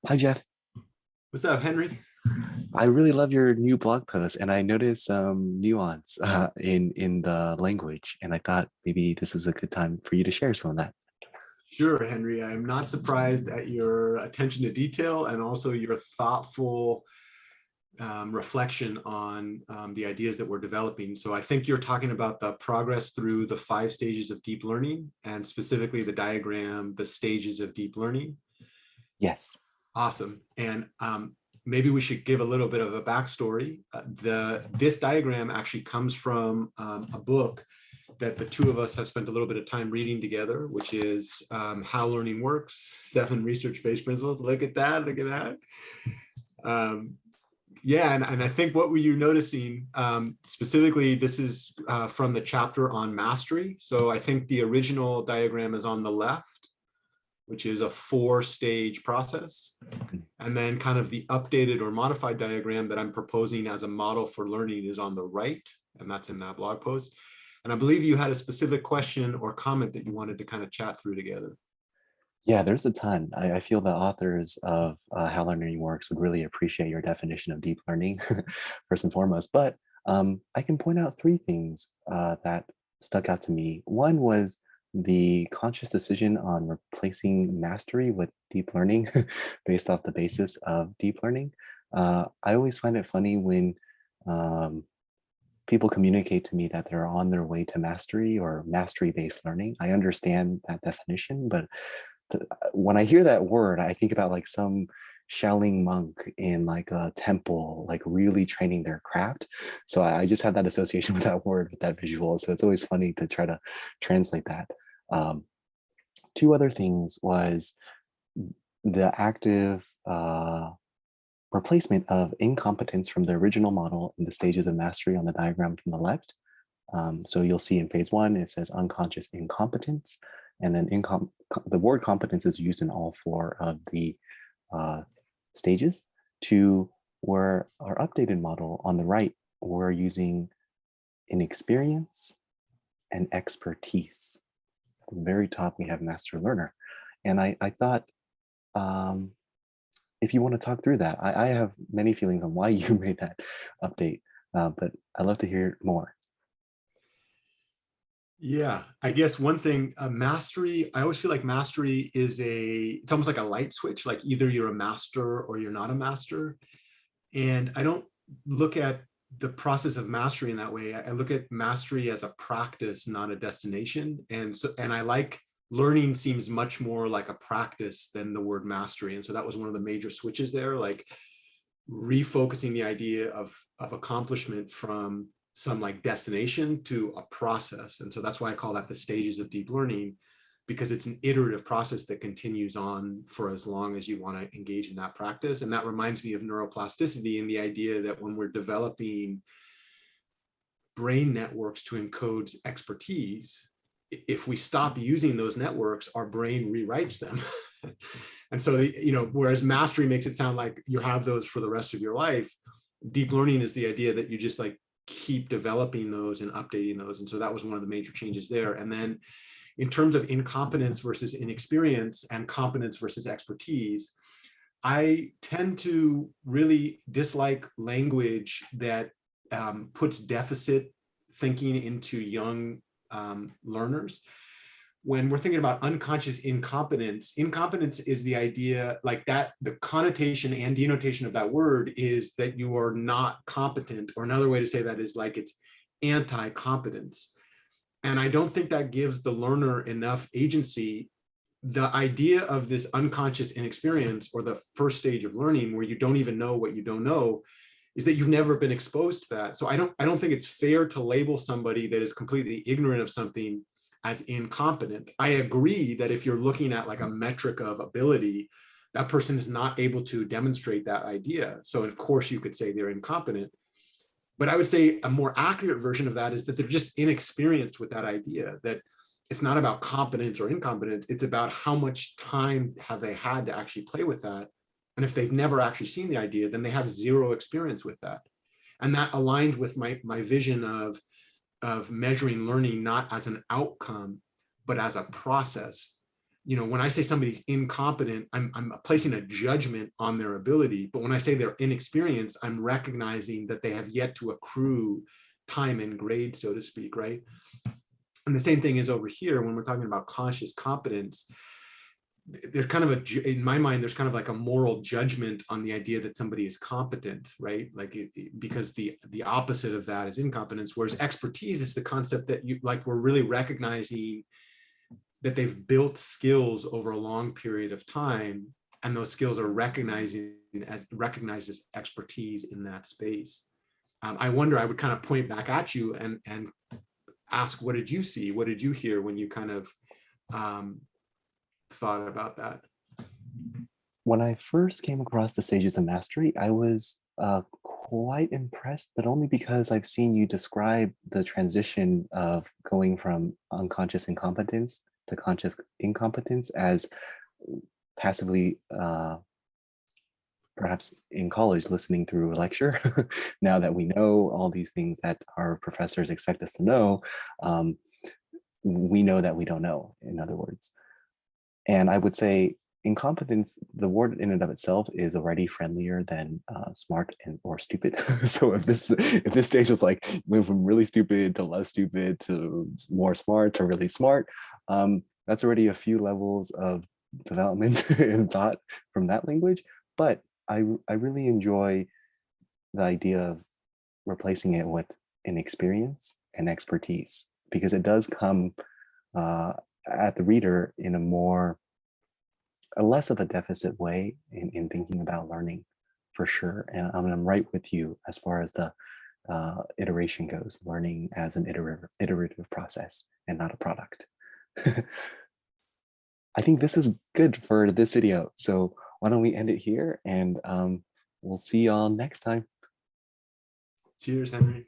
Hi, Jeff. What's up, Henry? I really love your new blog post, and I noticed some nuance in the language, and I thought maybe this is a good time for you to share some of that. Sure, Henry. I'm not surprised at your attention to detail and also your thoughtful reflection on the ideas that we're developing. So I think you're talking about the progress through the 5 stages of deep learning and specifically the diagram, the stages of deep learning. Yes. Awesome. And maybe we should give a little bit of a backstory. This diagram actually comes from a book that the two of us have spent a little bit of time reading together, which is How Learning Works, 7 Research-Based Principles. Look at that, look at that. Yeah, and I think what were you noticing, specifically, this is from the chapter on mastery. So I think the original diagram is on the left, which is a 4-stage process. And then kind of the updated or modified diagram that I'm proposing as a model for learning is on the right, and that's in that blog post. And I believe you had a specific question or comment that you wanted to kind of chat through together. Yeah, there's a ton. I feel the authors of How Learning Works would really appreciate your definition of deep learning, first and foremost. But I can point out three things that stuck out to me. One was the conscious decision on replacing mastery with deep learning based off the basis of deep learning. I always find it funny when um, people communicate to me that they're on their way to mastery or mastery-based learning. I understand that definition, but when I hear that word, I think about like some Shaolin monk in like a temple, like really training their craft. So I just have that association with that word, with that visual. So it's always funny to try to translate that. Um, Two other things was the active replacement of incompetence from the original model in the stages of mastery on the diagram from the left. So you'll see in phase 1, it says unconscious incompetence, and then the word competence is used in all 4 of the uh, stages. To where our updated model on the right, we're using inexperience and expertise. At the very top, we have master learner. And I thought, um, if you want to talk through that, I have many feelings on why you made that update, but I'd love to hear more. Yeah, I guess one thing, mastery, I always feel like mastery is it's almost like a light switch, like either you're a master or you're not a master. And I don't look at the process of mastery in that way. I look at mastery as a practice, not a destination. And I like learning seems much more like a practice than the word mastery. And so that was one of the major switches there, like refocusing the idea of accomplishment from some like destination to a process. And so that's why I call that the stages of deep learning, because it's an iterative process that continues on for as long as you want to engage in that practice. And that reminds me of neuroplasticity and the idea that when we're developing brain networks to encode expertise, if we stop using those networks, our brain rewrites them. And so, whereas mastery makes it sound like you have those for the rest of your life, deep learning is the idea that you just like keep developing those and updating those. And so that was one of the major changes there. And then in terms of incompetence versus inexperience and competence versus expertise, I tend to really dislike language that puts deficit thinking into young learners. When we're thinking about unconscious incompetence, incompetence is the idea like that, the connotation and denotation of that word is that you are not competent, or another way to say that is like it's anti-competence. And I don't think that gives the learner enough agency. The idea of this unconscious inexperience, or the first stage of learning where you don't even know what you don't know, is that you've never been exposed to that. So I don't think it's fair to label somebody that is completely ignorant of something as incompetent. I agree that if you're looking at like a metric of ability, that person is not able to demonstrate that idea. So of course you could say they're incompetent. But I would say a more accurate version of that is that they're just inexperienced with that idea, that it's not about competence or incompetence. It's about how much time have they had to actually play with that. And if they've never actually seen the idea, then they have zero experience with that. And that aligns with my vision of measuring learning not as an outcome, but as a process. when I say somebody's incompetent, I'm placing a judgment on their ability. But when I say they're inexperienced, I'm recognizing that they have yet to accrue time and grade, so to speak, right? And the same thing is over here when we're talking about conscious competence. There's kind of in my mind, there's kind of like a moral judgment on the idea that somebody is competent, right? Like because the opposite of that is incompetence, whereas expertise is the concept that we're really recognizing that they've built skills over a long period of time, and those skills are recognized as expertise in that space. I wonder, I would kind of point back at you and ask, what did you see? What did you hear when you kind of thought about that? When I first came across the Stages of Mastery, I was quite impressed, but only because I've seen you describe the transition of going from unconscious incompetence to conscious incompetence as passively, perhaps in college, listening through a lecture. Now that we know all these things that our professors expect us to know, we know that we don't know, in other words. And I would say incompetence, the word in and of itself is already friendlier than smart or stupid. So if this stage is like went from really stupid to less stupid to more smart to really smart, that's already a few levels of development in thought from that language. But I really enjoy the idea of replacing it with an experience and expertise, because it does come at the reader in a less of a deficit way in thinking about learning, for sure. And I'm right with you as far as the iteration goes, learning as an iterative process and not a product. I think this is good for this video. So why don't we end it here, and we'll see y'all next time. Cheers, Henry.